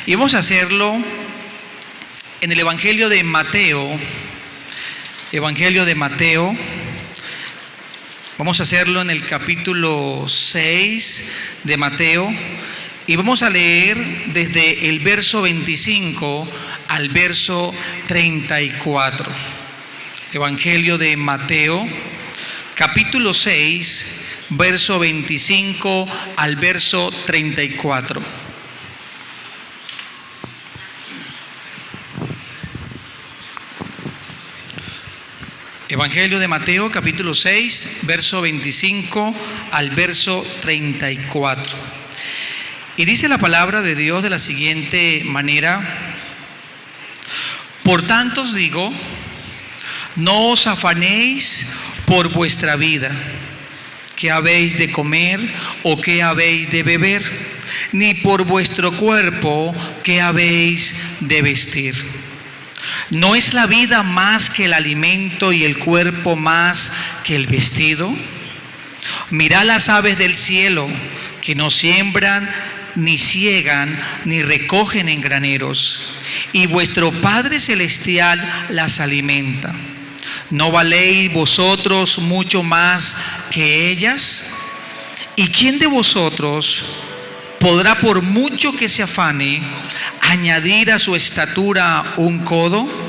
Y vamos a hacerlo en el Evangelio de Mateo. Evangelio de Mateo. Vamos a hacerlo en el capítulo 6 de Mateo. Y vamos a leer desde el verso 25 al verso 34. Evangelio de Mateo, capítulo 6, verso 25 al verso 34. Evangelio de Mateo, capítulo 6, verso 25 al verso 34. Y dice la palabra de Dios de la siguiente manera: por tanto os digo, no os afanéis por vuestra vida, qué habéis de comer o qué habéis de beber, ni por vuestro cuerpo, qué habéis de vestir. ¿No es la vida más que el alimento y el cuerpo más que el vestido? Mirad las aves del cielo, que no siembran, ni ciegan, ni recogen en graneros, y vuestro Padre Celestial las alimenta. ¿No valéis vosotros mucho más que ellas? ¿Y quién de vosotros podrá, por mucho que se afane, añadir a su estatura un codo?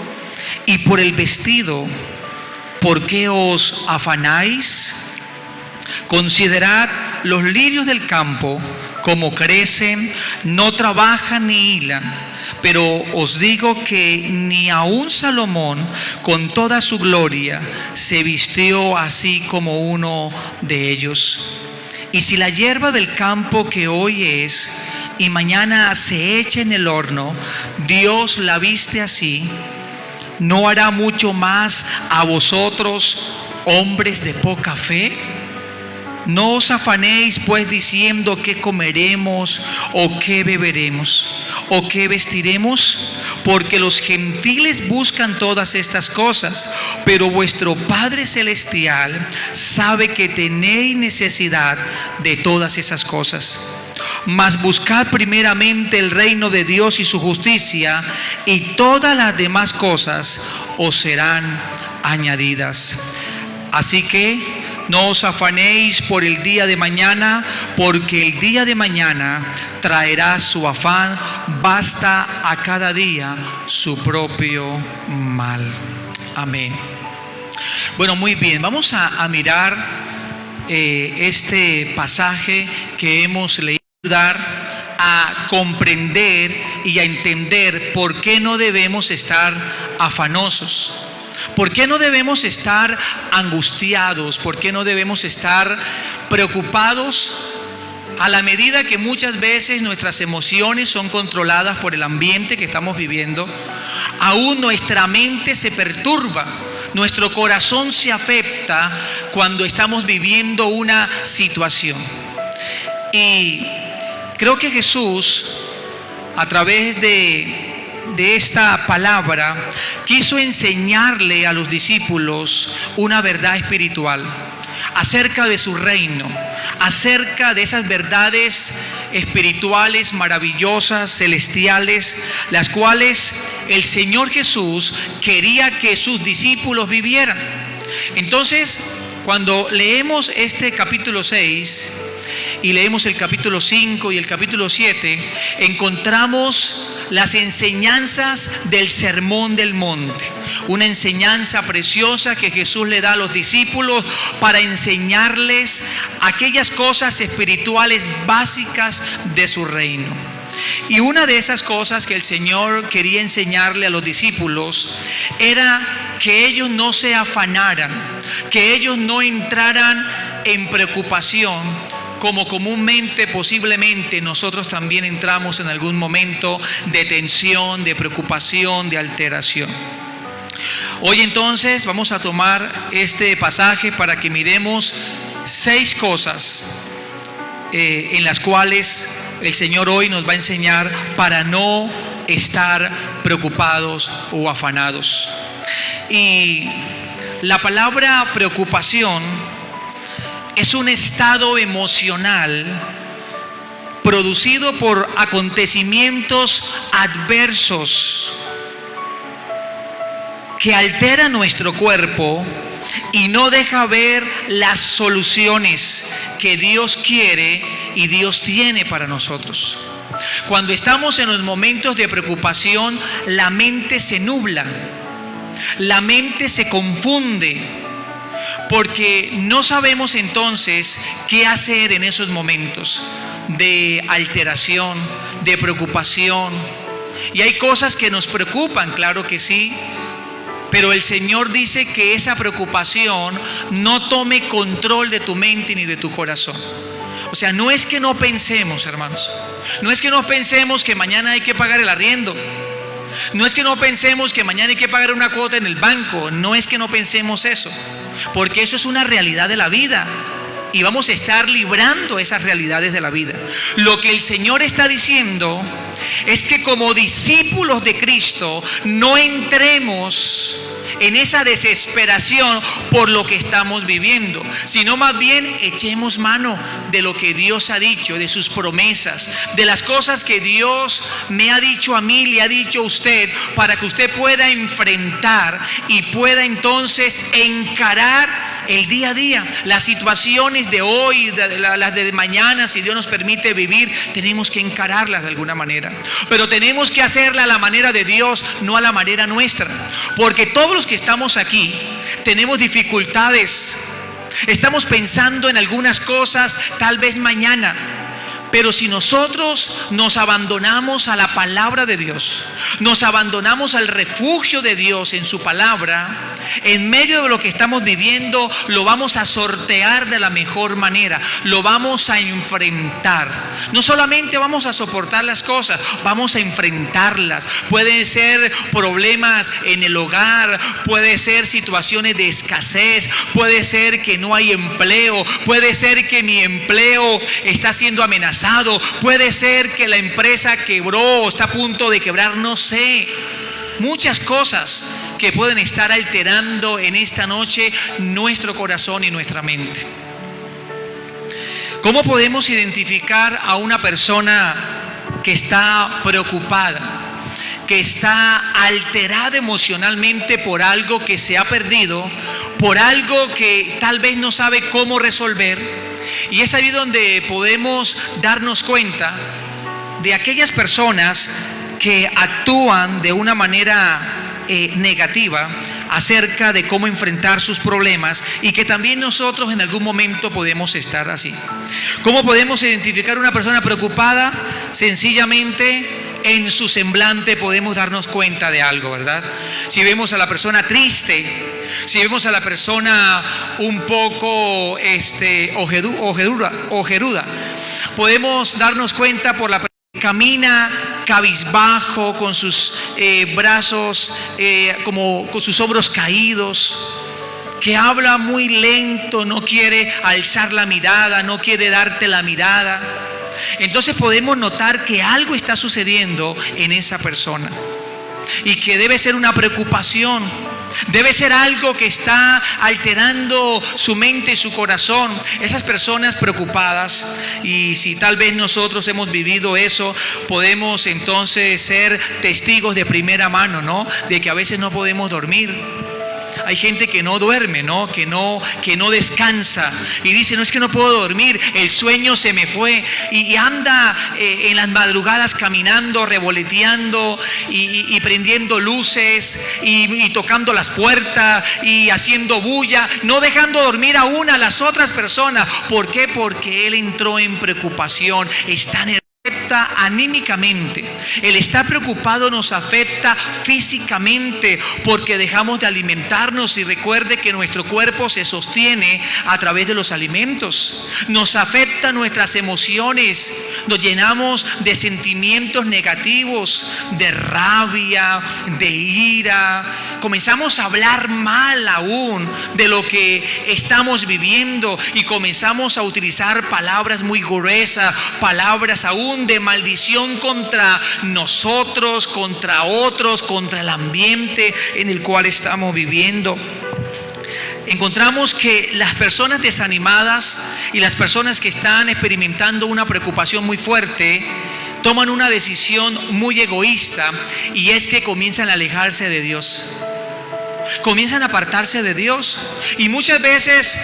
Y por el vestido, ¿por qué os afanáis? Considerad los lirios del campo, como crecen, no trabajan ni hilan. Pero os digo que ni aun Salomón, con toda su gloria, se vistió así como uno de ellos. Y si la hierba del campo, que hoy es y mañana se echa en el horno, Dios la viste así, ¿no hará mucho más a vosotros, hombres de poca fe? No os afanéis pues diciendo qué comeremos o qué beberemos o qué vestiremos, porque los gentiles buscan todas estas cosas, pero vuestro Padre Celestial sabe que tenéis necesidad de todas esas cosas. Mas buscad primeramente el reino de Dios y su justicia, y todas las demás cosas os serán añadidas. Así que no os afanéis por el día de mañana, porque el día de mañana traerá su afán. Basta a cada día su propio mal. Amén. Bueno, muy bien. Vamos a mirar este pasaje que hemos leído, ayudar a comprender y a entender por qué no debemos estar afanosos. ¿Por qué no debemos estar angustiados? ¿Por qué no debemos estar preocupados? A la medida que muchas veces nuestras emociones son controladas por el ambiente que estamos viviendo, aún nuestra mente se perturba, nuestro corazón se afecta cuando estamos viviendo una situación. Y creo que Jesús, a través de esta palabra, quiso enseñarle a los discípulos una verdad espiritual acerca de su reino, acerca de esas verdades espirituales maravillosas, celestiales, las cuales el Señor Jesús quería que sus discípulos vivieran. Entonces, cuando leemos este capítulo 6 y leemos el capítulo 5 y el capítulo 7, encontramos las enseñanzas del Sermón del Monte, una enseñanza preciosa que Jesús le da a los discípulos para enseñarles aquellas cosas espirituales básicas de su reino. Y una de esas cosas que el Señor quería enseñarle a los discípulos era que ellos no se afanaran, que ellos no entraran en preocupación, como comúnmente, posiblemente, nosotros también entramos en algún momento de tensión, de preocupación, de alteración. Hoy entonces vamos a tomar este pasaje para que miremos 6 cosas en las cuales el Señor hoy nos va a enseñar para no estar preocupados o afanados. Y la palabra preocupación es un estado emocional producido por acontecimientos adversos que alteran nuestro cuerpo y no deja ver las soluciones que Dios quiere y Dios tiene para nosotros. Cuando estamos en los momentos de preocupación, la mente se nubla, la mente se confunde, porque no sabemos entonces qué hacer en esos momentos de alteración, de preocupación. Y hay cosas que nos preocupan, claro que sí, pero el Señor dice que esa preocupación no tome control de tu mente ni de tu corazón. O sea, no es que no pensemos, hermanos. No es que no pensemos que mañana hay que pagar el arriendo. No es que no pensemos que mañana hay que pagar una cuota en el banco. No es que no pensemos eso. Porque eso es una realidad de la vida. Y vamos a estar librando esas realidades de la vida. Lo que el Señor está diciendo es que como discípulos de Cristo no entremos en esa desesperación por lo que estamos viviendo, sino más bien echemos mano de lo que Dios ha dicho, de sus promesas, de las cosas que Dios me ha dicho a mí, le ha dicho a usted, para que usted pueda enfrentar y pueda entonces encarar el día a día, las situaciones de hoy, las de mañana, si Dios nos permite vivir, tenemos que encararlas de alguna manera. Pero tenemos que hacerla a la manera de Dios, no a la manera nuestra. Porque todos los que estamos aquí tenemos dificultades. Estamos pensando en algunas cosas, tal vez mañana. Pero si nosotros nos abandonamos a la palabra de Dios, nos abandonamos al refugio de Dios en su palabra, en medio de lo que estamos viviendo, lo vamos a sortear de la mejor manera, lo vamos a enfrentar. No solamente vamos a soportar las cosas, vamos a enfrentarlas. Pueden ser problemas en el hogar, puede ser situaciones de escasez, puede ser que no hay empleo, puede ser que mi empleo está siendo amenazado. Puede ser que la empresa quebró o está a punto de quebrar, no sé. Muchas cosas que pueden estar alterando en esta noche nuestro corazón y nuestra mente. ¿Cómo podemos identificar a una persona que está preocupada, que está alterada emocionalmente por algo que se ha perdido, por algo que tal vez no sabe cómo resolver? Y es ahí donde podemos darnos cuenta de aquellas personas que actúan de una manera negativa acerca de cómo enfrentar sus problemas, y que también nosotros en algún momento podemos estar así. ¿Cómo podemos identificar a una persona preocupada? Sencillamente en su semblante podemos darnos cuenta de algo, ¿verdad? Si vemos a la persona triste, si vemos a la persona un poco ojeruda, podemos darnos cuenta por la persona que camina cabizbajo, con sus brazos como con sus hombros caídos, que habla muy lento, no quiere alzar la mirada, no quiere darte la mirada. Entonces podemos notar que algo está sucediendo en esa persona y que debe ser una preocupación, debe ser algo que está alterando su mente y su corazón. Esas personas preocupadas, y si tal vez nosotros hemos vivido eso, podemos entonces ser testigos de primera mano, ¿no? De que a veces no podemos dormir. Hay gente que no duerme, ¿no? Que no descansa y dice: no, es que no puedo dormir, el sueño se me fue, y anda en las madrugadas caminando, revoloteando y prendiendo luces y tocando las puertas y haciendo bulla, no dejando dormir aún a las otras personas. ¿Por qué? Porque él entró en preocupación, está nervioso. Anímicamente, el estar preocupado nos afecta físicamente, porque dejamos de alimentarnos, y recuerde que nuestro cuerpo se sostiene a través de los alimentos. Nos afecta nuestras emociones, nos llenamos de sentimientos negativos, de rabia, de ira, comenzamos a hablar mal aún de lo que estamos viviendo, y comenzamos a utilizar palabras muy gruesas, palabras aún de maldición contra nosotros, contra otros, contra el ambiente en el cual estamos viviendo. encontramos que las personas desanimadas y las personas que están experimentando una preocupación muy fuerte toman una decisión muy egoísta, y es que comienzan a alejarse de Dios. Comienzan a apartarse de Dios. Y muchas veces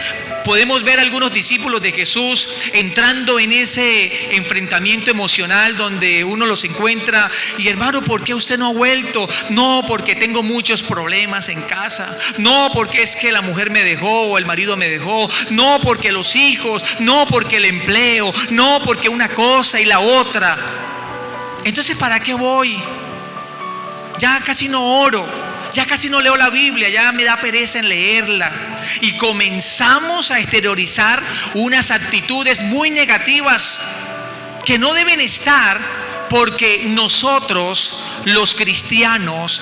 podemos ver a algunos discípulos de Jesús entrando en ese enfrentamiento emocional donde uno los encuentra y: hermano, ¿por qué usted no ha vuelto? No, porque tengo muchos problemas en casa. No, porque es que la mujer me dejó o el marido me dejó. No, porque los hijos. No, porque el empleo. No, porque una cosa y la otra. Entonces, ¿para qué voy? Ya casi no oro. Ya casi no leo la Biblia, ya me da pereza en leerla. Y comenzamos a exteriorizar unas actitudes muy negativas que no deben estar, porque nosotros, los cristianos,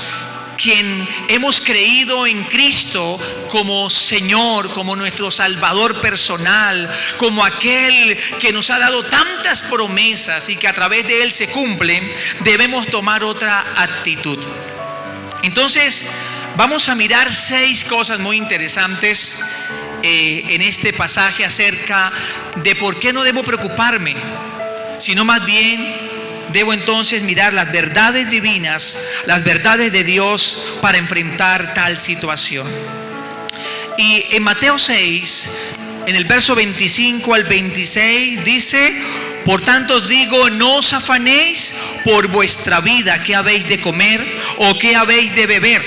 quien hemos creído en Cristo como Señor, como nuestro Salvador personal, como aquel que nos ha dado tantas promesas y que a través de Él se cumplen, debemos tomar otra actitud. Entonces, vamos a mirar 6 cosas muy interesantes en este pasaje acerca de por qué no debo preocuparme, sino más bien debo entonces mirar las verdades divinas, las verdades de Dios para enfrentar tal situación. Y en Mateo 6, en el verso 25 al 26, dice: por tanto os digo, no os afanéis por vuestra vida, qué habéis de comer o qué habéis de beber,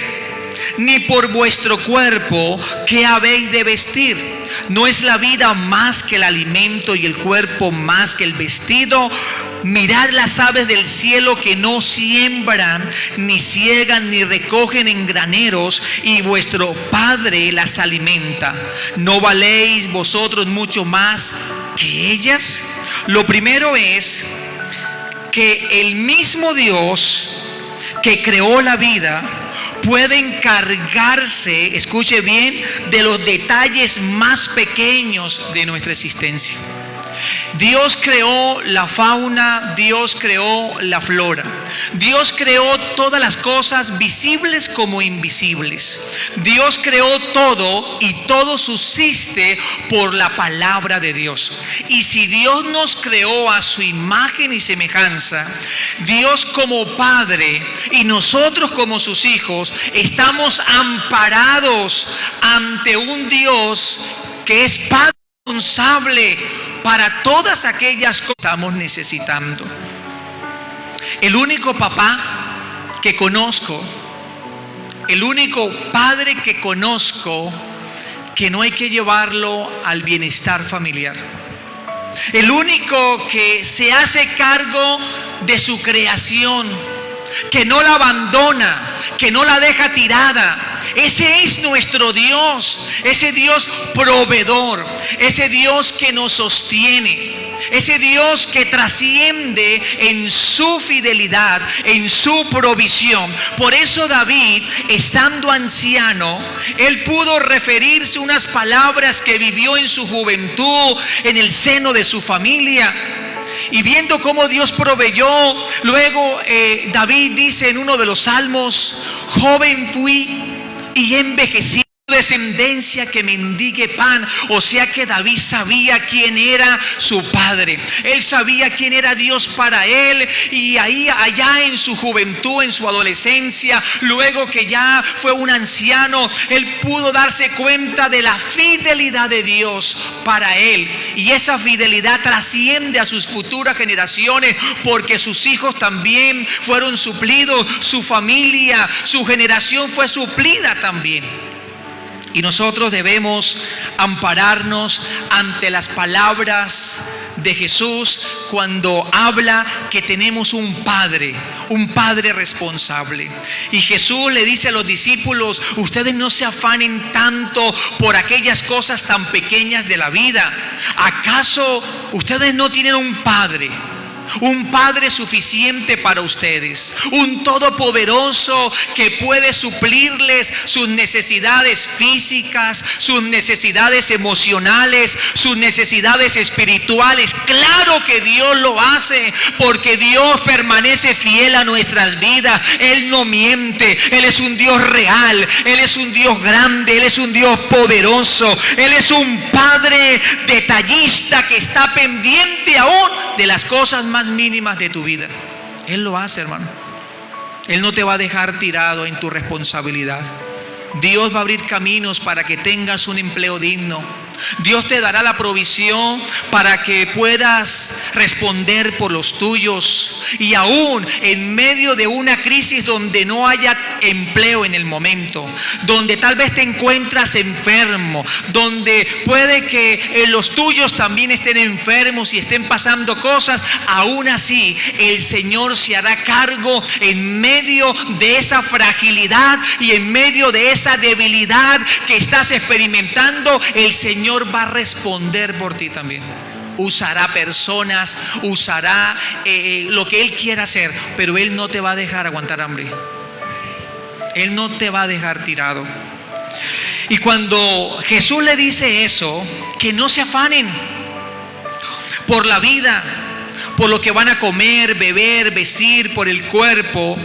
ni por vuestro cuerpo, qué habéis de vestir. ¿No es la vida más que el alimento y el cuerpo más que el vestido? Mirad las aves del cielo, que no siembran, ni ciegan, ni recogen en graneros, y vuestro Padre las alimenta. ¿No valéis vosotros mucho más que ellas? Lo primero es que el mismo Dios que creó la vida puede encargarse, escuche bien, de los detalles más pequeños de nuestra existencia. Dios creó la fauna, Dios creó la flora, Dios creó todas las cosas visibles como invisibles. Dios creó todo, y todo subsiste por la palabra de Dios. Y si Dios nos creó a su imagen y semejanza, Dios como Padre y nosotros como sus hijos estamos amparados ante un Dios que es Padre responsable para todas aquellas cosas que estamos necesitando. El único papá que conozco, el único padre que conozco, que no hay que llevarlo al bienestar familiar. El único que se hace cargo de su creación, que no la abandona, que no la deja tirada. Ese es nuestro Dios, ese Dios proveedor, ese Dios que nos sostiene, ese Dios que trasciende en su fidelidad, en su provisión. Por eso David, estando anciano, él pudo referirse a unas palabras que vivió en su juventud, en el seno de su familia. Y viendo cómo Dios proveyó, luego David dice en uno de los salmos: joven fui y envejecí, descendencia que mendigue pan. O sea que David sabía quién era su padre, él sabía quién era Dios para él. Y allá en su juventud, en su adolescencia, luego que ya fue un anciano, él pudo darse cuenta de la fidelidad de Dios para él, y esa fidelidad trasciende a sus futuras generaciones, porque sus hijos también fueron suplidos, su familia, su generación fue suplida también. Y nosotros debemos ampararnos ante las palabras de Jesús cuando habla que tenemos un Padre responsable. Y Jesús le dice a los discípulos: ustedes no se afanen tanto por aquellas cosas tan pequeñas de la vida. ¿Acaso ustedes no tienen un Padre un Padre suficiente para ustedes, un Todopoderoso que puede suplirles sus necesidades físicas, sus necesidades emocionales, sus necesidades espirituales. Claro que Dios lo hace, porque Dios permanece fiel a nuestras vidas. Él no miente, Él es un Dios real, Él es un Dios grande, Él es un Dios poderoso, Él es un Padre detallista que está pendiente aún de las cosas más mínimas de tu vida. Él lo hace, hermano. Él no te va a dejar tirado en tu responsabilidad. Dios va a abrir caminos para que tengas un empleo digno. Dios te dará la provisión para que puedas responder por los tuyos. Y aún en medio de una crisis donde no haya empleo en el momento, donde tal vez te encuentras enfermo, donde puede que los tuyos también estén enfermos y estén pasando cosas, aún así el Señor se hará cargo en medio de esa fragilidad y en medio de esa debilidad que estás experimentando. El Señor va a responder por ti también. Usará personas, usará lo que Él quiera hacer, pero Él no te va a dejar aguantar hambre. Él no te va a dejar tirado. Y cuando Jesús le dice eso, que no se afanen por la vida, por lo que van a comer, beber, vestir, por el cuerpo,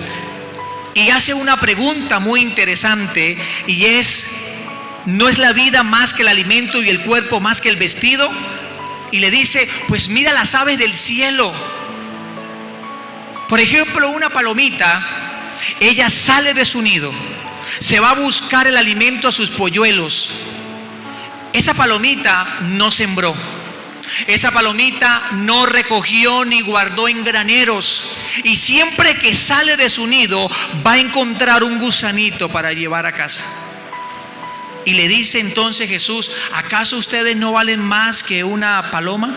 y hace una pregunta muy interesante, y es: ¿no es la vida más que el alimento y el cuerpo más que el vestido? Y le dice: pues mira las aves del cielo. Por ejemplo, una palomita, ella sale de su nido, se va a buscar el alimento a sus polluelos. Esa palomita no sembró, esa palomita no recogió ni guardó en graneros, y siempre que sale de su nido va a encontrar un gusanito para llevar a casa. Y le dice entonces Jesús: ¿acaso ustedes no valen más que una paloma?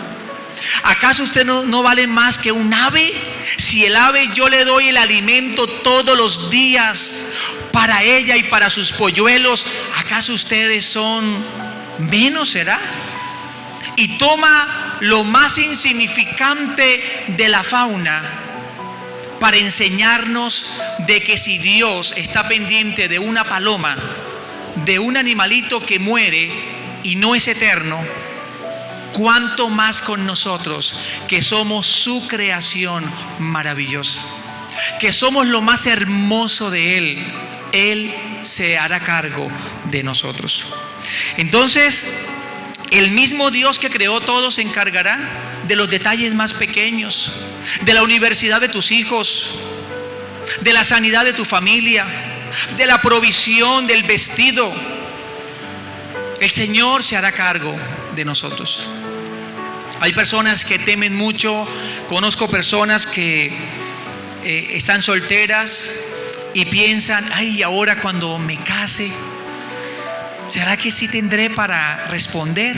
¿Acaso ustedes no valen más que un ave? Si el ave yo le doy el alimento todos los días para ella y para sus polluelos, ¿acaso ustedes son menos, será? Y toma lo más insignificante de la fauna para enseñarnos de que si Dios está pendiente de una paloma, de un animalito que muere y no es eterno, cuánto más con nosotros, que somos su creación maravillosa, que somos lo más hermoso de Él. Él se hará cargo de nosotros. Entonces, el mismo Dios que creó todo se encargará de los detalles más pequeños, de la universidad de tus hijos, de la sanidad de tu familia, de la provisión del vestido. El Señor se hará cargo de nosotros. Hay personas que temen mucho. Conozco personas que están solteras y piensan: ay, ahora cuando me case, ¿será que sí tendré para responder?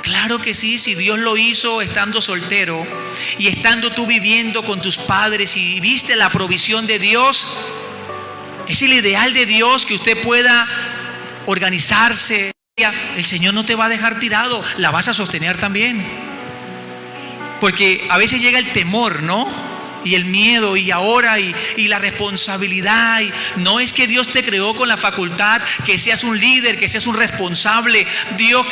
Claro que sí, si Dios lo hizo estando soltero y estando tú viviendo con tus padres y viste la provisión de Dios. Es el ideal de Dios que usted pueda organizarse. El Señor no te va a dejar tirado, la vas a sostener también. Porque a veces llega el temor, ¿no? Y el miedo, y ahora, y la responsabilidad. Y no es que Dios te creó con la facultad que seas un líder, que seas un responsable. Dios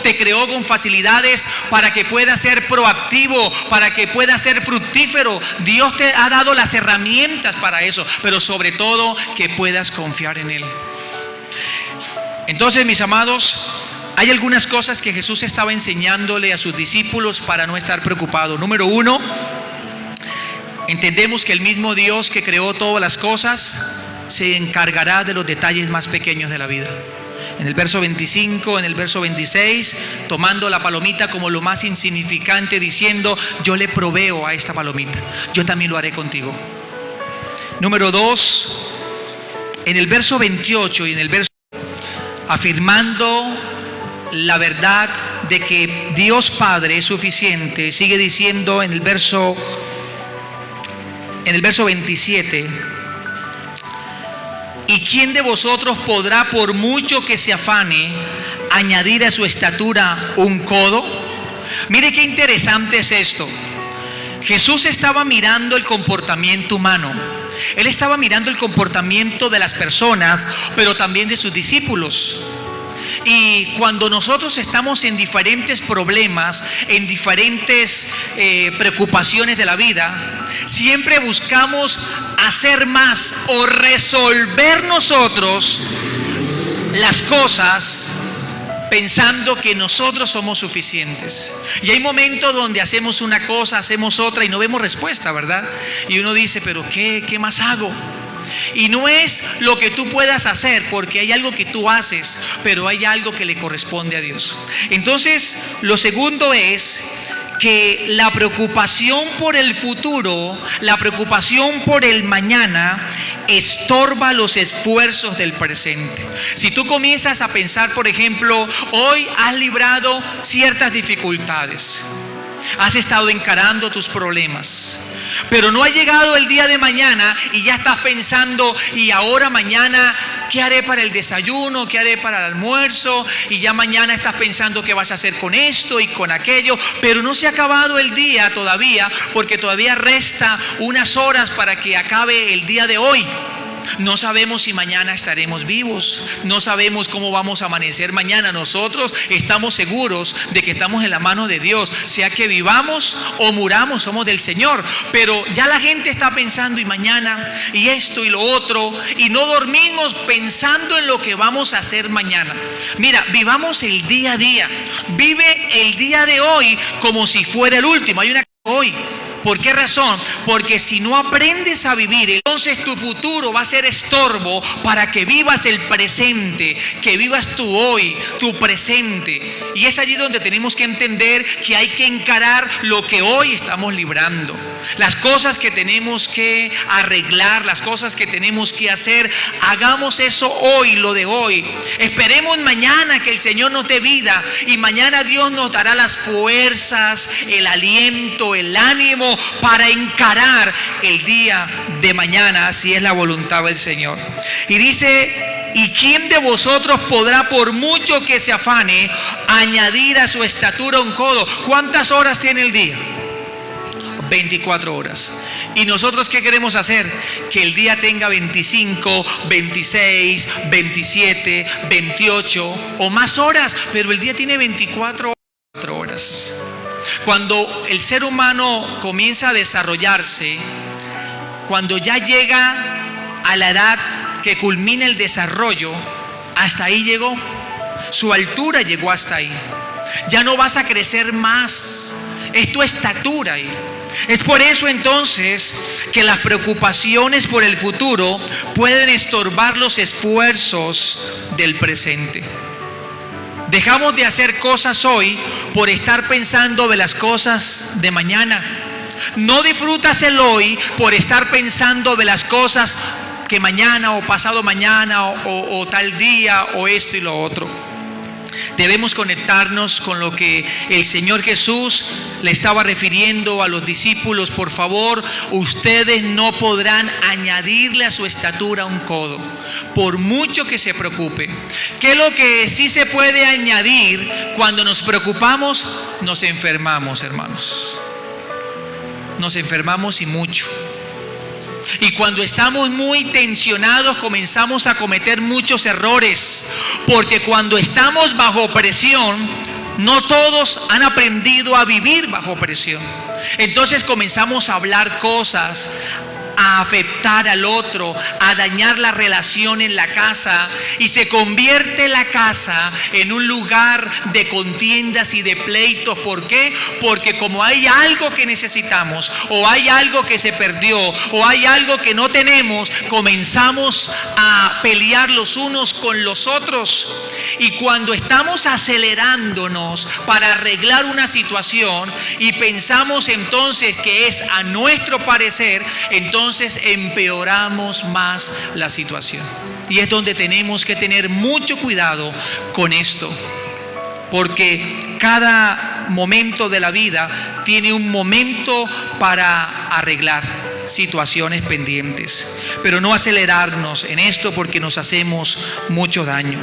te creó con facilidades para que puedas ser proactivo, para que puedas ser fructífero. Dios te ha dado las herramientas para eso, pero sobre todo que puedas confiar en Él. Entonces, mis amados, hay algunas cosas que Jesús estaba enseñándole a sus discípulos para no estar preocupado. Número 1, entendemos que el mismo Dios que creó todas las cosas se encargará de los detalles más pequeños de la vida. En el verso 25, en el verso 26, tomando la palomita como lo más insignificante, diciendo: yo le proveo a esta palomita, yo también lo haré contigo. Número 2, en el verso 28 y en el verso, afirmando la verdad de que Dios Padre es suficiente, sigue diciendo en el verso 27: ¿y quién de vosotros podrá, por mucho que se afane, añadir a su estatura un codo? Mire qué interesante es esto. Jesús estaba mirando el comportamiento humano. Él estaba mirando el comportamiento de las personas, pero también de sus discípulos. Y cuando nosotros estamos en diferentes problemas, en diferentes preocupaciones de la vida, siempre buscamos hacer más o resolver nosotros las cosas pensando que nosotros somos suficientes. Y hay momentos donde hacemos una cosa, hacemos otra y no vemos respuesta, ¿verdad? Y uno dice, pero ¿qué más hago? Y no es lo que tú puedas hacer, porque hay algo que tú haces, pero hay algo que le corresponde a Dios. Entonces, lo segundo es que la preocupación por el futuro, la preocupación por el mañana, estorba los esfuerzos del presente. Si tú comienzas a pensar, por ejemplo, hoy has librado ciertas dificultades, has estado encarando tus problemas, pero no ha llegado el día de mañana y ya estás pensando, y ahora mañana, ¿qué haré para el desayuno? ¿Qué haré para el almuerzo? Y ya mañana estás pensando qué vas a hacer con esto y con aquello, pero no se ha acabado el día todavía, porque todavía resta unas horas para que acabe el día de hoy. No sabemos si mañana estaremos vivos, no sabemos cómo vamos a amanecer mañana. Nosotros estamos seguros de que estamos en la mano de Dios, sea que vivamos o muramos, somos del Señor. Pero ya la gente está pensando, y mañana, y esto y lo otro, y no dormimos pensando en lo que vamos a hacer mañana. Mira, vivamos el día a día, vive el día de hoy como si fuera el último. Hay una hoy. ¿Por qué razón? Porque si no aprendes a vivir, entonces tu futuro va a ser estorbo para que vivas el presente, que vivas tu hoy, tu presente. Y es allí donde tenemos que entender que hay que encarar lo que hoy estamos librando, las cosas que tenemos que arreglar, las cosas que tenemos que hacer. Hagamos eso hoy, lo de hoy. Esperemos mañana que el Señor nos dé vida, y mañana Dios nos dará las fuerzas, el aliento, el ánimo para encarar el día de mañana, si es la voluntad del Señor. Y dice, ¿y quién de vosotros podrá, por mucho que se afane, añadir a su estatura un codo? ¿Cuántas horas tiene el día? 24 horas. ¿Y nosotros qué queremos hacer? Que el día tenga 25, 26, 27, 28 o más horas, pero el día tiene 24 horas. Cuando el ser humano comienza a desarrollarse, cuando ya llega a la edad que culmina el desarrollo, hasta ahí llegó. Su altura llegó hasta ahí. Ya no vas a crecer más. Es tu estatura ahí. Es por eso entonces que las preocupaciones por el futuro pueden estorbar los esfuerzos del presente. Dejamos de hacer cosas hoy por estar pensando de las cosas de mañana. No disfrutas el hoy por estar pensando de las cosas que mañana o pasado mañana o tal día o esto y lo otro. Debemos conectarnos con lo que el Señor Jesús le estaba refiriendo a los discípulos. Por favor, ustedes no podrán añadirle a su estatura un codo, por mucho que se preocupe. ¿Qué es lo que sí se puede añadir cuando nos preocupamos? Nos enfermamos, hermanos. Nos enfermamos y mucho. Y cuando estamos muy tensionados comenzamos a cometer muchos errores, porque cuando estamos bajo presión, no todos han aprendido a vivir bajo presión. Entonces comenzamos a hablar cosas, a afectar al otro, a dañar la relación en la casa, y se convierte la casa en un lugar de contiendas y de pleitos. ¿Por qué? Porque como hay algo que necesitamos, o hay algo que se perdió, o hay algo que no tenemos, comenzamos a pelear los unos con los otros. Y cuando estamos acelerándonos para arreglar una situación y pensamos entonces que es a nuestro parecer, entonces empeoramos más la situación. Y es donde tenemos que tener mucho cuidado con esto, porque cada momento de la vida tiene un momento para arreglar situaciones pendientes, pero no acelerarnos en esto porque nos hacemos mucho daño.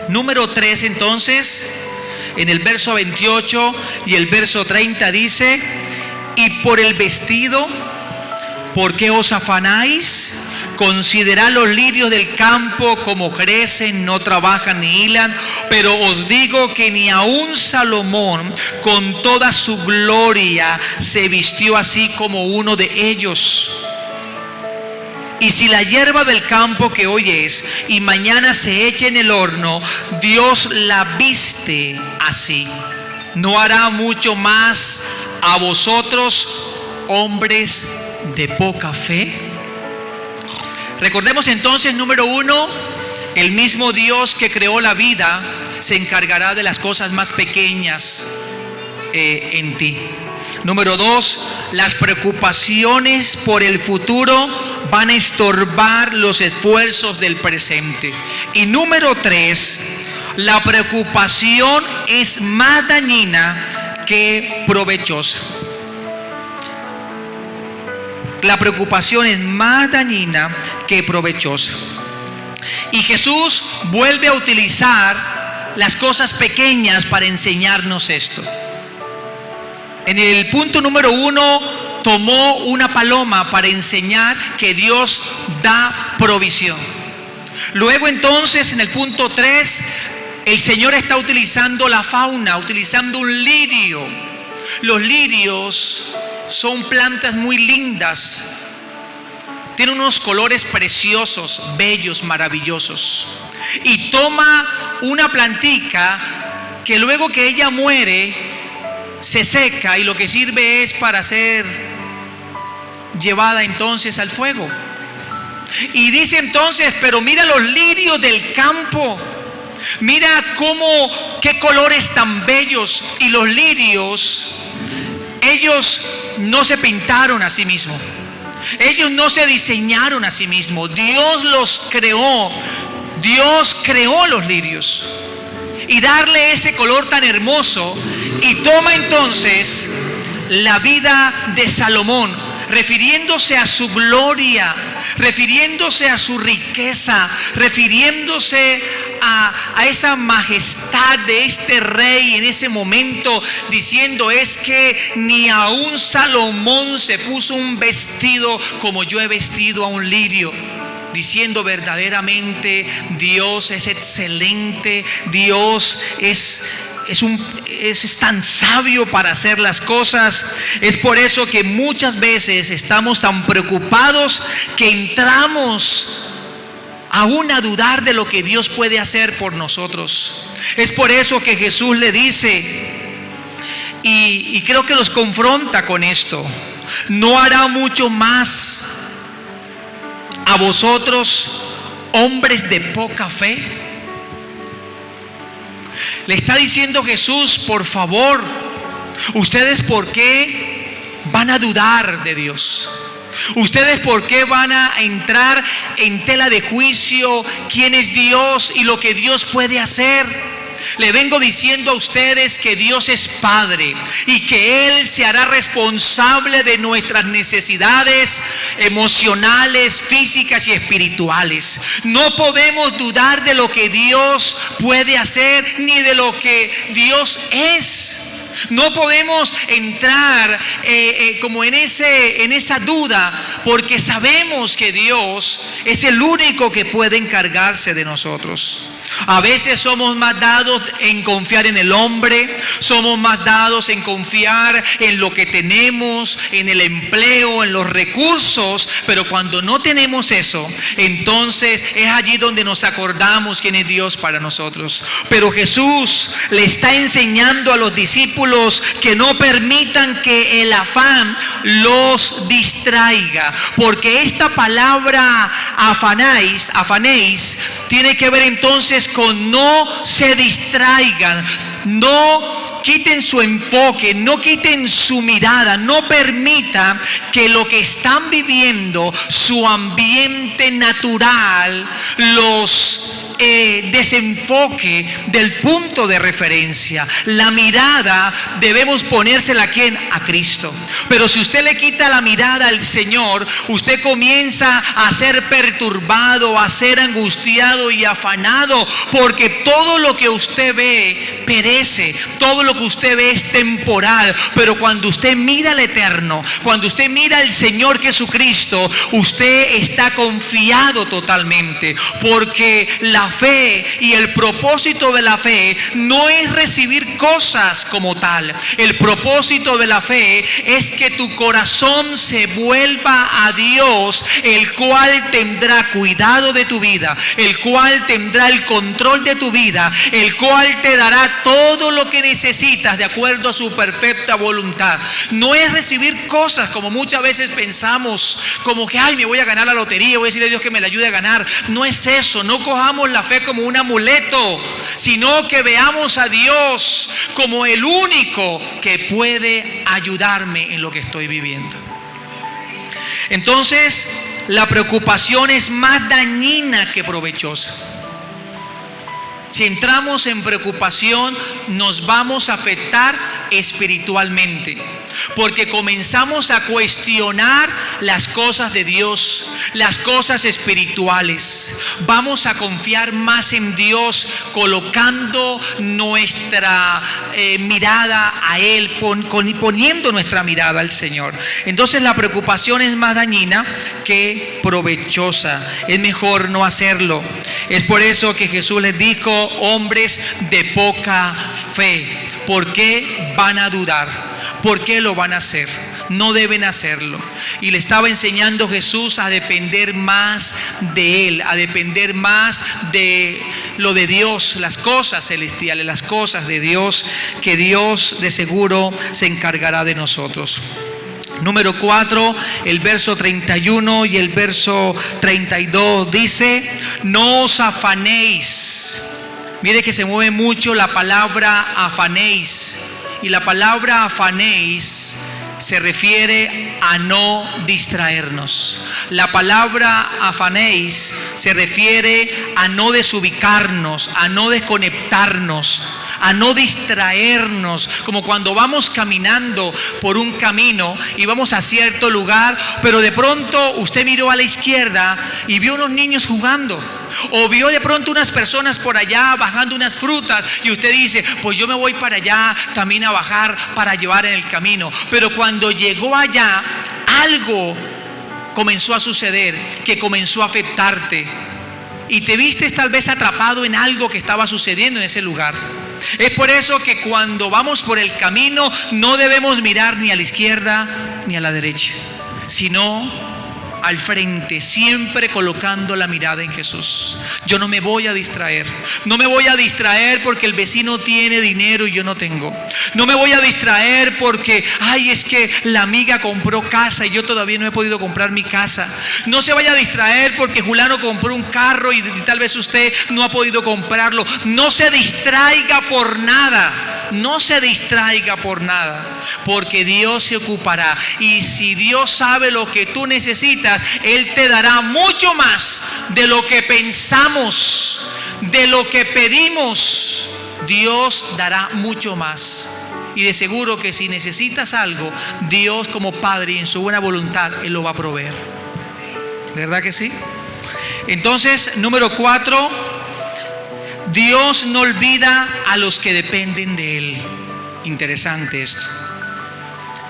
Número 3, entonces, en el verso 28 y el verso 30 dice: Y por el vestido, ¿por qué os afanáis? Considerad los lirios del campo, como crecen, no trabajan ni hilan, pero os digo que ni aun Salomón con toda su gloria se vistió así como uno de ellos. Y si la hierba del campo que hoy es y mañana se echa en el horno, Dios la viste así, ¿no hará mucho más a vosotros, hombres de poca fe? Recordemos entonces, número 1, el mismo Dios que creó la vida se encargará de las cosas más pequeñas en ti. Número 2, las preocupaciones por el futuro van a estorbar los esfuerzos del presente. Y número 3, la preocupación es más dañina que provechosa. La preocupación es más dañina que provechosa. Y Jesús vuelve a utilizar las cosas pequeñas para enseñarnos esto. En el punto número 1, tomó una paloma para enseñar que Dios da provisión. Luego entonces, en el punto 3, el Señor está utilizando la fauna, utilizando un lirio. Los lirios son plantas muy lindas, tienen unos colores preciosos, bellos, maravillosos. Y toma una plantica que luego que ella muere, se seca y lo que sirve es para ser llevada entonces al fuego. Y dice entonces, pero mira los lirios del campo, mira qué colores tan bellos. Y los lirios, ellos no se pintaron a sí mismos, ellos no se diseñaron a sí mismos, Dios los creó. Dios creó los lirios y darle ese color tan hermoso. Y toma entonces la vida de Salomón, refiriéndose a su gloria, refiriéndose a su riqueza, refiriéndose a esa majestad de este rey en ese momento, diciendo, es que ni aun Salomón se puso un vestido como yo he vestido a un lirio. Diciendo, verdaderamente Dios es excelente, Dios es tan sabio para hacer las cosas. Es por eso que muchas veces estamos tan preocupados que entramos aún a dudar de lo que Dios puede hacer por nosotros. Es por eso que Jesús le dice, y creo que los confronta con esto, ¿no hará mucho más a vosotros, hombres de poca fe? Le está diciendo Jesús, por favor, ¿ustedes por qué van a dudar de Dios? ¿Ustedes por qué van a entrar en tela de juicio quién es Dios y lo que Dios puede hacer? Le vengo diciendo a ustedes que Dios es Padre y que Él se hará responsable de nuestras necesidades emocionales, físicas y espirituales. No podemos dudar de lo que Dios puede hacer ni de lo que Dios es. No podemos entrar como en esa duda, porque sabemos que Dios es el único que puede encargarse de nosotros. A veces somos más dados en confiar en el hombre, somos más dados en confiar en lo que tenemos, en el empleo, en los recursos, pero cuando no tenemos eso, entonces es allí donde nos acordamos quién es Dios para nosotros. Pero Jesús le está enseñando a los discípulos que no permitan que el afán los distraiga, porque esta palabra afanéis, tiene que ver entonces con no se distraigan, no quiten su enfoque, no quiten su mirada, no permita que lo que están viviendo, su ambiente natural, los desenfoque del punto de referencia. La mirada debemos ponérsela ¿a quién? A Cristo. Pero si usted le quita la mirada al Señor, usted comienza a ser perturbado, a ser angustiado y afanado, porque todo lo que usted ve perece, todo lo que usted ve es temporal. Pero cuando usted mira al Eterno, cuando usted mira al Señor Jesucristo, usted está confiado totalmente, porque la fe y el propósito de la fe no es recibir cosas como tal. El propósito de la fe es que tu corazón se vuelva a Dios, el cual tendrá cuidado de tu vida, el cual tendrá el control de tu vida, el cual te dará todo lo que necesitas de acuerdo a su perfecta voluntad. No es recibir cosas como muchas veces pensamos, como que me voy a ganar la lotería, voy a decirle a Dios que me la ayude a ganar. No es eso. No cojamos la fe como un amuleto, sino que veamos a Dios como el único que puede ayudarme en lo que estoy viviendo. Entonces, la preocupación es más dañina que provechosa. Si entramos en preocupación, nos vamos a afectar espiritualmente, porque comenzamos a cuestionar las cosas de Dios, las cosas espirituales. Vamos a confiar más en Dios, colocando nuestra mirada a Él, poniendo nuestra mirada al Señor. Entonces la preocupación es más dañina que provechosa. Es mejor no hacerlo. Es por eso que Jesús les dijo: hombres de poca fe, ¿por qué van a dudar? ¿Por qué lo van a hacer? No deben hacerlo. Y le estaba enseñando Jesús a depender más de Él, a depender más de lo de Dios, las cosas celestiales, las cosas de Dios, que Dios de seguro se encargará de nosotros. Número 4, el verso 31 y el verso 32 dice: no os afanéis. Mire que se mueve mucho la palabra afanéis. Y la palabra afanéis se refiere a no distraernos. La palabra afanéis se refiere a no desubicarnos, a no desconectarnos, a no distraernos, como cuando vamos caminando por un camino y vamos a cierto lugar, pero de pronto usted miró a la izquierda y vio unos niños jugando, o vio de pronto unas personas por allá bajando unas frutas, y usted dice: pues yo me voy para allá también a bajar para llevar en el camino. Pero cuando llegó allá, algo comenzó a suceder que comenzó a afectarte, y te viste tal vez atrapado en algo que estaba sucediendo en ese lugar. Es por eso que cuando vamos por el camino no debemos mirar ni a la izquierda ni a la derecha, sino al frente, siempre colocando la mirada en Jesús. Yo no me voy a distraer. No me voy a distraer porque el vecino tiene dinero y yo no tengo. No me voy a distraer porque, es que la amiga compró casa y yo todavía no he podido comprar mi casa. No se vaya a distraer porque Julano compró un carro y tal vez usted no ha podido comprarlo. No se distraiga por nada. No se distraiga por nada, porque Dios se ocupará. Y si Dios sabe lo que tú necesitas, Él te dará mucho más de lo que pensamos, de lo que pedimos. Dios dará mucho más. Y de seguro que si necesitas algo, Dios como Padre en su buena voluntad, Él lo va a proveer. ¿Verdad que sí? Entonces, número 4, Dios no olvida a los que dependen de Él. Interesante esto.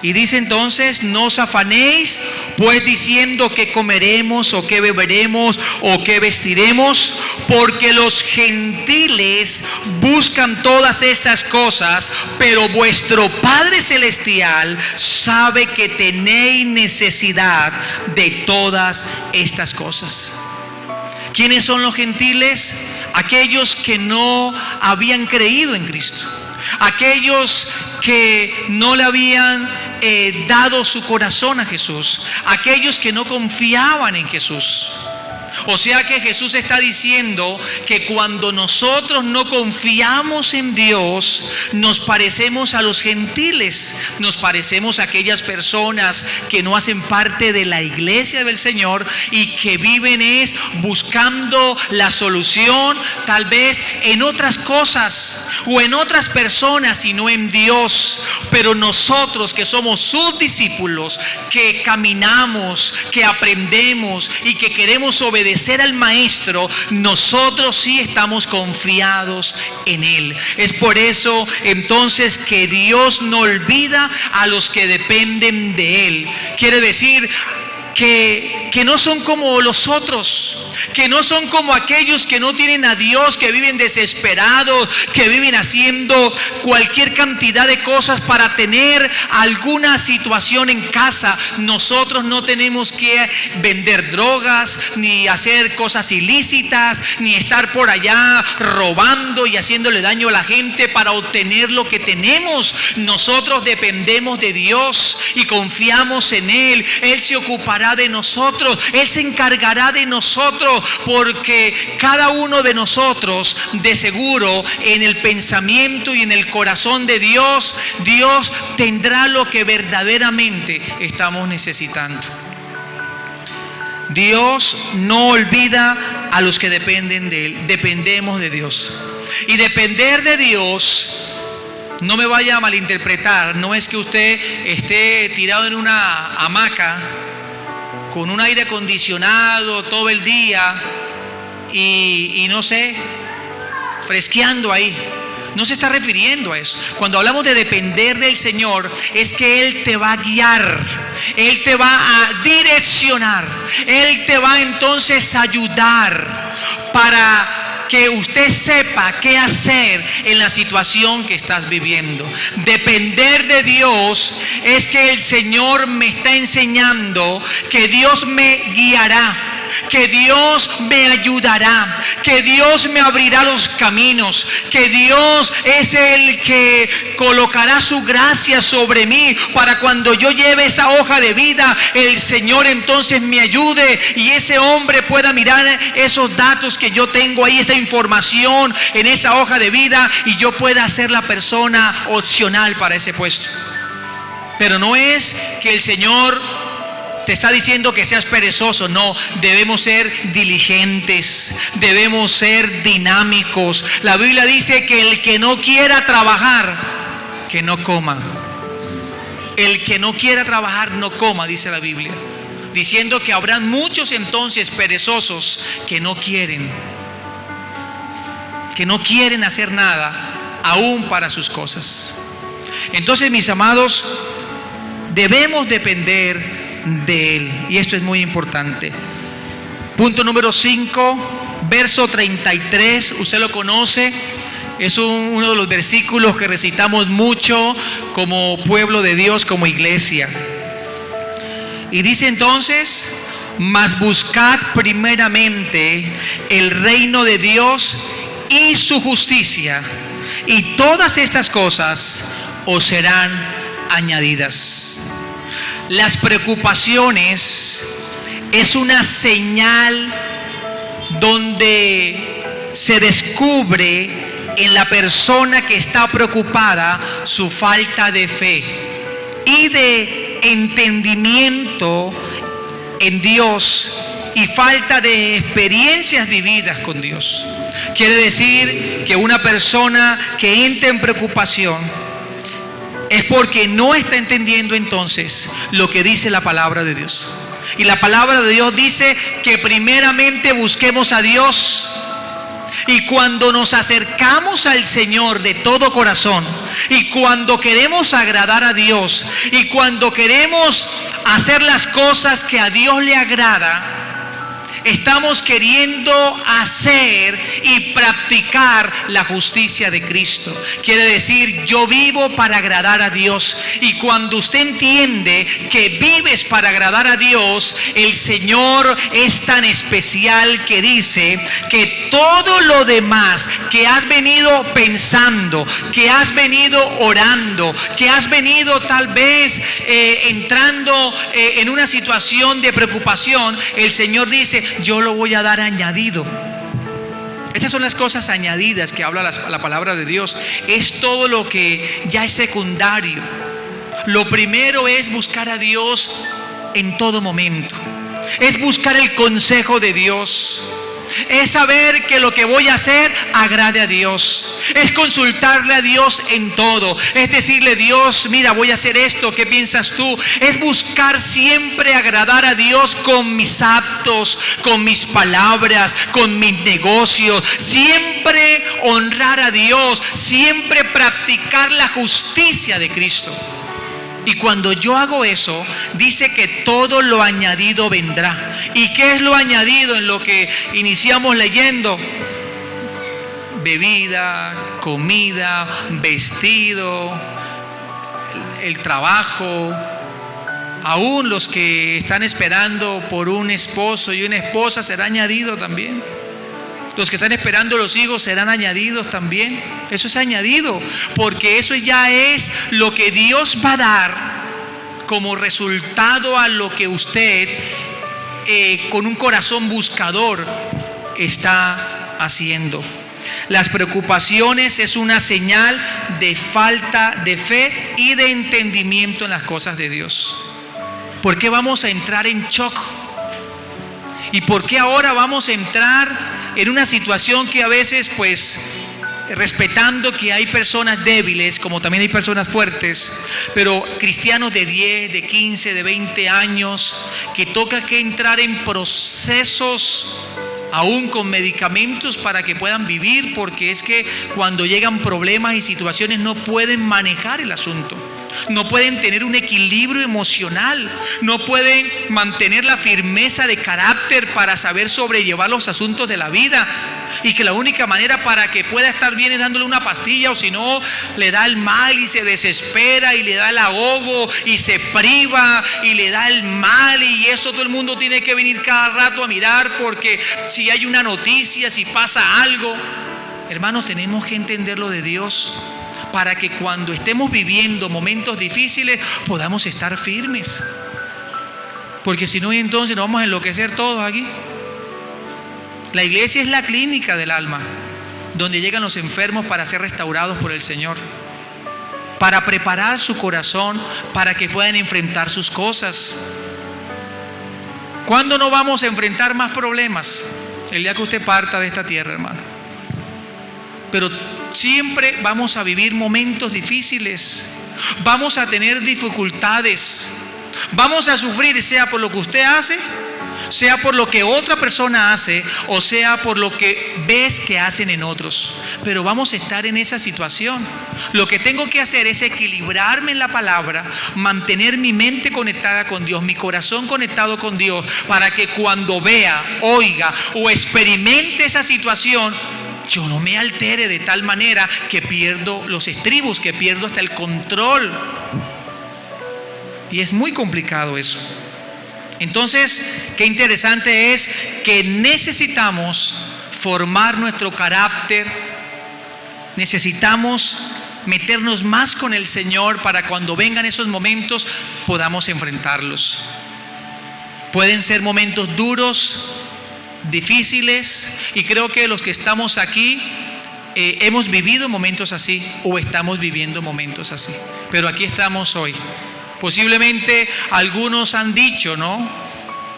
Y dice entonces: no os afanéis pues diciendo qué comeremos o qué beberemos o qué vestiremos, porque los gentiles buscan todas esas cosas, pero vuestro Padre Celestial sabe que tenéis necesidad de todas estas cosas. ¿Quiénes son los gentiles? Aquellos que no habían creído en Cristo, aquellos que no le habían dado su corazón a Jesús, aquellos que no confiaban en Jesús. O sea que Jesús está diciendo que cuando nosotros no confiamos en Dios, nos parecemos a los gentiles, nos parecemos a aquellas personas que no hacen parte de la iglesia del Señor y que viven buscando la solución tal vez en otras cosas o en otras personas y no en Dios. Pero nosotros que somos sus discípulos, que caminamos, que aprendemos y que queremos obedecer al Maestro, nosotros sí estamos confiados en Él. Es por eso entonces que Dios no olvida a los que dependen de Él. Quiere decir que no son como los otros, que no son como aquellos que no tienen a Dios, que viven desesperados, que viven haciendo cualquier cantidad de cosas para tener alguna situación en casa. Nosotros no tenemos que vender drogas, ni hacer cosas ilícitas, ni estar por allá robando y haciéndole daño a la gente para obtener lo que tenemos. Nosotros dependemos de Dios y confiamos en Él. Él se ocupará de nosotros, Él se encargará de nosotros, porque cada uno de nosotros, de seguro, en el pensamiento y en el corazón de Dios, Dios tendrá lo que verdaderamente estamos necesitando. Dios no olvida a los que dependen de Él. Dependemos de Dios. Y depender de Dios, no me vaya a malinterpretar, no es que usted esté tirado en una hamaca con un aire acondicionado todo el día y no sé, fresqueando ahí. No se está refiriendo a eso. Cuando hablamos de depender del Señor, es que Él te va a guiar, Él te va a direccionar, Él te va entonces a ayudar para que usted sepa qué hacer en la situación que estás viviendo. Depender de Dios es que el Señor me está enseñando que Dios me guiará, que Dios me ayudará, que Dios me abrirá los caminos, que Dios es el que colocará su gracia sobre mí para cuando yo lleve esa hoja de vida, el Señor entonces me ayude y ese hombre pueda mirar esos datos que yo tengo ahí, esa información en esa hoja de vida, y yo pueda ser la persona opcional para ese puesto. Pero no es que el Señor te está diciendo que seas perezoso. No, debemos ser diligentes, debemos ser dinámicos. La Biblia dice que el que no quiera trabajar, que no coma. El que no quiera trabajar, no coma, dice la Biblia. Diciendo que habrán muchos entonces perezosos que no quieren hacer nada, aún para sus cosas. Entonces, mis amados, debemos depender de Él, y esto es muy importante. Punto número 5, verso 33, usted lo conoce, es uno de los versículos que recitamos mucho como pueblo de Dios, como iglesia. Y dice entonces: mas buscad primeramente el reino de Dios y su justicia, y todas estas cosas os serán añadidas. Las preocupaciones es una señal donde se descubre en la persona que está preocupada su falta de fe y de entendimiento en Dios y falta de experiencias vividas con Dios. Quiere decir que una persona que entra en preocupación es porque no está entendiendo entonces lo que dice la palabra de Dios. Y la palabra de Dios dice que primeramente busquemos a Dios. Y cuando nos acercamos al Señor de todo corazón, y cuando queremos agradar a Dios, y cuando queremos hacer las cosas que a Dios le agrada, estamos queriendo hacer y practicar la justicia de Cristo. Quiere decir, yo vivo para agradar a Dios. Y cuando usted entiende que vives para agradar a Dios, el Señor es tan especial que dice que todo lo demás que has venido pensando, que has venido orando, que has venido tal vez entrando en una situación de preocupación, el Señor dice: yo lo voy a dar añadido. Estas son las cosas añadidas que habla la palabra de Dios. Es todo lo que ya es secundario. Lo primero es buscar a Dios en todo momento. Es buscar el consejo de Dios. Es saber que lo que voy a hacer agrade a Dios. Es consultarle a Dios en todo. Es decirle: Dios, mira, voy a hacer esto, ¿qué piensas tú? Es buscar siempre agradar a Dios con mis actos, con mis palabras, con mis negocios. Siempre honrar a Dios, siempre practicar la justicia de Cristo. Y cuando yo hago eso, dice que todo lo añadido vendrá. ¿Y qué es lo añadido en lo que iniciamos leyendo? Bebida, comida, vestido, el trabajo. Aún los que están esperando por un esposo y una esposa será añadido también. Los que están esperando los hijos serán añadidos también. Eso es añadido, porque eso ya es lo que Dios va a dar como resultado a lo que usted, con un corazón buscador, está haciendo. Las preocupaciones es una señal de falta de fe y de entendimiento en las cosas de Dios. ¿Por qué vamos a entrar en shock? ¿Y por qué ahora vamos a entrar en una situación que a veces, pues, respetando que hay personas débiles, como también hay personas fuertes, pero cristianos de 10, de 15, de 20 años, que toca que entrar en procesos, aún con medicamentos, para que puedan vivir, porque es que cuando llegan problemas y situaciones no pueden manejar el asunto? No pueden tener un equilibrio emocional, no pueden mantener la firmeza de carácter para saber sobrellevar los asuntos de la vida, y que la única manera para que pueda estar bien es dándole una pastilla, o si no le da el mal y se desespera y le da el ahogo y se priva y le da el mal, y eso todo el mundo tiene que venir cada rato a mirar porque si hay una noticia, si pasa algo. Hermanos, tenemos que entender lo de Dios para que cuando estemos viviendo momentos difíciles podamos estar firmes, porque si no, entonces nos vamos a enloquecer todos aquí. La iglesia es la clínica del alma, donde llegan los enfermos para ser restaurados por el Señor, para preparar su corazón para que puedan enfrentar sus cosas. ¿Cuándo no vamos a enfrentar más problemas? El día que usted parta de esta tierra, hermano. Pero siempre vamos a vivir momentos difíciles, vamos a tener dificultades, vamos a sufrir, sea por lo que usted hace, sea por lo que otra persona hace, o sea por lo que ves que hacen en otros. Pero vamos a estar en esa situación. Lo que tengo que hacer es equilibrarme en la palabra, mantener mi mente conectada con Dios, mi corazón conectado con Dios, para que cuando vea, oiga o experimente esa situación, yo no me altere de tal manera que pierdo los estribos, que pierdo hasta el control. Y es muy complicado eso. Entonces, qué interesante es que necesitamos formar nuestro carácter, necesitamos meternos más con el Señor para cuando vengan esos momentos podamos enfrentarlos. Pueden ser momentos duros, difíciles, y creo que los que estamos aquí hemos vivido momentos así, o estamos viviendo momentos así, pero aquí estamos hoy. Posiblemente algunos han dicho: no,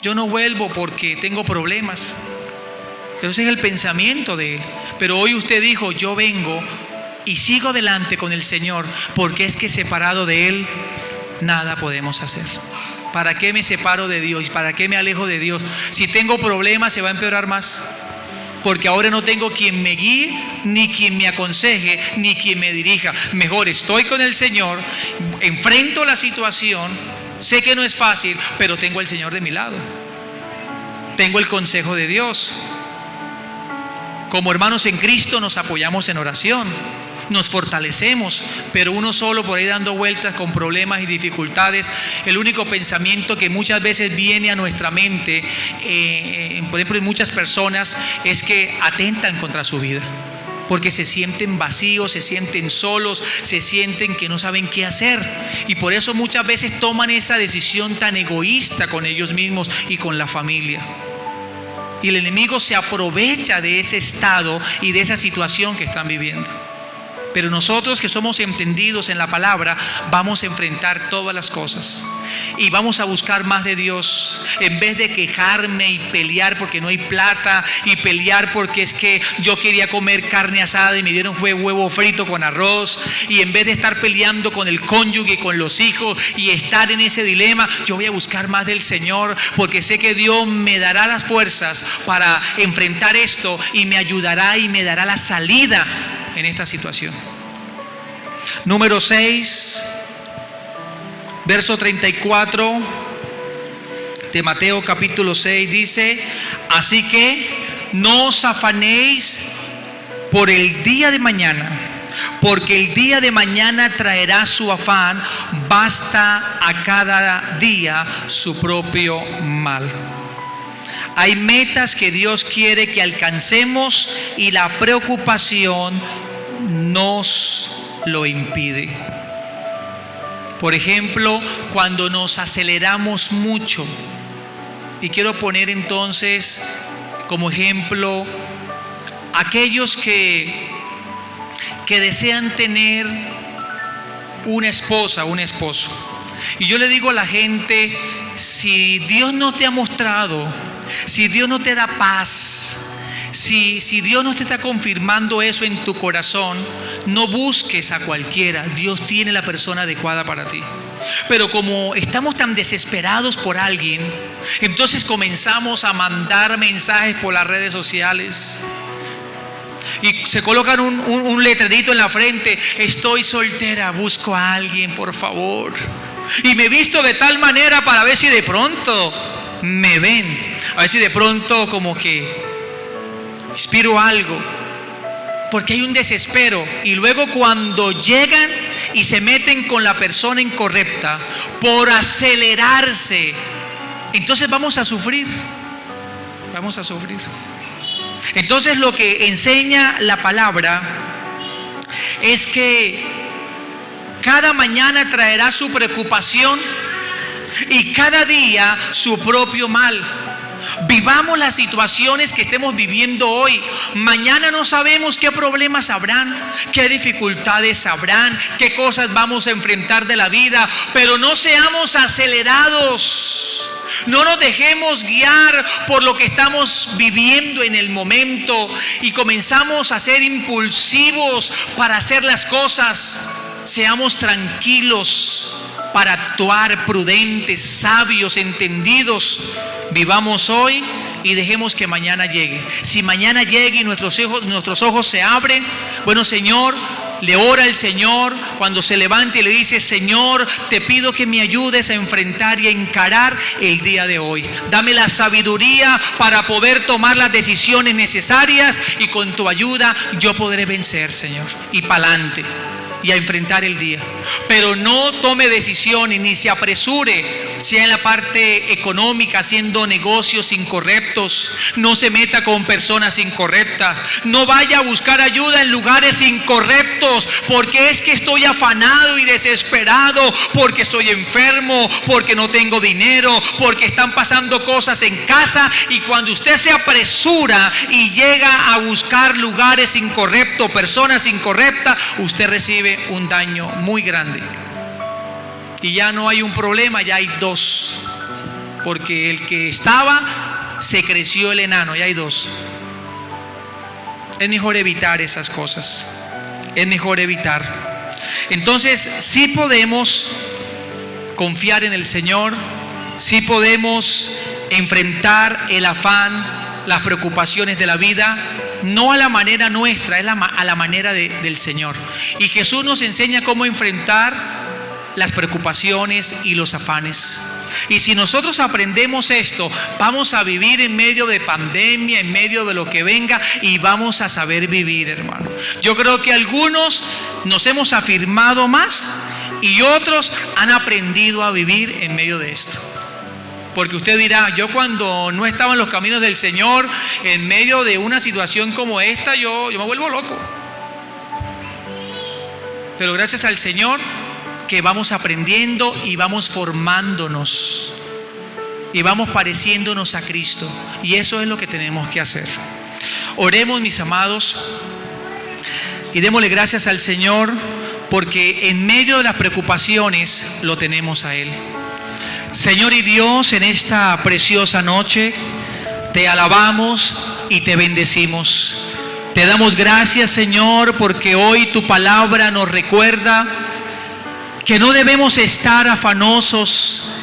yo no vuelvo porque tengo problemas, pero ese es el pensamiento de él. Pero hoy usted dijo: yo vengo y sigo adelante con el Señor, porque es que separado de Él nada podemos hacer. ¿Para qué me separo de Dios? ¿Para qué me alejo de Dios? Si tengo problemas, se va a empeorar más. Porque ahora no tengo quien me guíe, ni quien me aconseje, ni quien me dirija. Mejor estoy con el Señor, enfrento la situación, sé que no es fácil, pero tengo al Señor de mi lado. Tengo el consejo de Dios. Como hermanos en Cristo nos apoyamos en oración, nos fortalecemos, pero uno solo por ahí dando vueltas con problemas y dificultades, el único pensamiento que muchas veces viene a nuestra mente, por ejemplo en muchas personas, es que atentan contra su vida, porque se sienten vacíos, se sienten solos, se sienten que no saben qué hacer, y por eso muchas veces toman esa decisión tan egoísta con ellos mismos y con la familia. Y el enemigo se aprovecha de ese estado y de esa situación que están viviendo. Pero nosotros que somos entendidos en la palabra, vamos a enfrentar todas las cosas. Y vamos a buscar más de Dios. En vez de quejarme y pelear porque no hay plata, y pelear porque es que yo quería comer carne asada y me dieron huevo frito con arroz. Y en vez de estar peleando con el cónyuge, con los hijos y estar en ese dilema, yo voy a buscar más del Señor. Porque sé que Dios me dará las fuerzas para enfrentar esto y me ayudará y me dará la salida en esta situación. Número 6, verso 34 de Mateo capítulo 6 dice: así que no os afanéis por el día de mañana, porque el día de mañana traerá su afán, basta a cada día su propio mal. Hay metas que Dios quiere que alcancemos y la preocupación nos lo impide. Por ejemplo, cuando nos aceleramos mucho. Y quiero poner entonces como ejemplo aquellos que desean tener una esposa, un esposo. Y yo le digo a la gente, si Dios no te ha mostrado, si Dios no te da paz, si Dios no te está confirmando eso en tu corazón, no busques a cualquiera. Dios tiene la persona adecuada para ti. Pero como estamos tan desesperados por alguien, entonces comenzamos a mandar mensajes por las redes sociales. Y se colocan un letrerito en la frente: estoy soltera, busco a alguien, por favor. Y me visto de tal manera para ver si de pronto me ven, a ver si de pronto como que inspiro algo. Porque hay un desespero. Y luego cuando llegan y se meten con la persona incorrecta por acelerarse, entonces vamos a sufrir. Vamos a sufrir. Entonces lo que enseña la palabra es que cada mañana traerá su preocupación y cada día su propio mal. Vivamos las situaciones que estemos viviendo hoy. Mañana no sabemos qué problemas habrán, qué dificultades habrán, qué cosas vamos a enfrentar de la vida. Pero no seamos acelerados. No nos dejemos guiar por lo que estamos viviendo en el momento y comenzamos a ser impulsivos para hacer las cosas. Seamos tranquilos para actuar, prudentes, sabios, entendidos. Vivamos hoy y dejemos que mañana llegue. Si mañana llegue y nuestros ojos se abren, bueno, Señor, le ora al Señor cuando se levante y le dice: Señor, te pido que me ayudes a enfrentar y a encarar el día de hoy. Dame la sabiduría para poder tomar las decisiones necesarias y con tu ayuda yo podré vencer, Señor, y pa'lante y a enfrentar el día. Pero no tome decisiones ni se apresure, sea en la parte económica, haciendo negocios incorrectos. No se meta con personas incorrectas. No vaya a buscar ayuda en lugares incorrectos, porque es que estoy afanado y desesperado, porque estoy enfermo, porque no tengo dinero, porque están pasando cosas en casa. Y cuando usted se apresura y llega a buscar lugares incorrectos, personas incorrectas, usted recibe un daño muy grande. Y ya no hay un problema, ya hay dos. Porque el que estaba, se creció el enano, ya hay dos. Es mejor evitar esas cosas. Es mejor evitar. Entonces, sí podemos confiar en el Señor. Sí podemos enfrentar el afán, las preocupaciones de la vida, no a la manera nuestra, es a la manera del Señor. Y Jesús nos enseña cómo enfrentar las preocupaciones y los afanes. Y si nosotros aprendemos esto, vamos a vivir en medio de pandemia, en medio de lo que venga, y vamos a saber vivir, hermano. Yo creo que algunos nos hemos afirmado más y otros han aprendido a vivir en medio de esto. Porque usted dirá: yo cuando no estaba en los caminos del Señor, en medio de una situación como esta, yo me vuelvo loco. Pero gracias al Señor que vamos aprendiendo y vamos formándonos. y vamos pareciéndonos a Cristo. Y eso es lo que tenemos que hacer. Oremos, mis amados, y démosle gracias al Señor, porque en medio de las preocupaciones lo tenemos a Él. Señor y Dios, en esta preciosa noche te alabamos y te bendecimos. Te damos gracias, Señor, porque hoy tu palabra nos recuerda que no debemos estar afanosos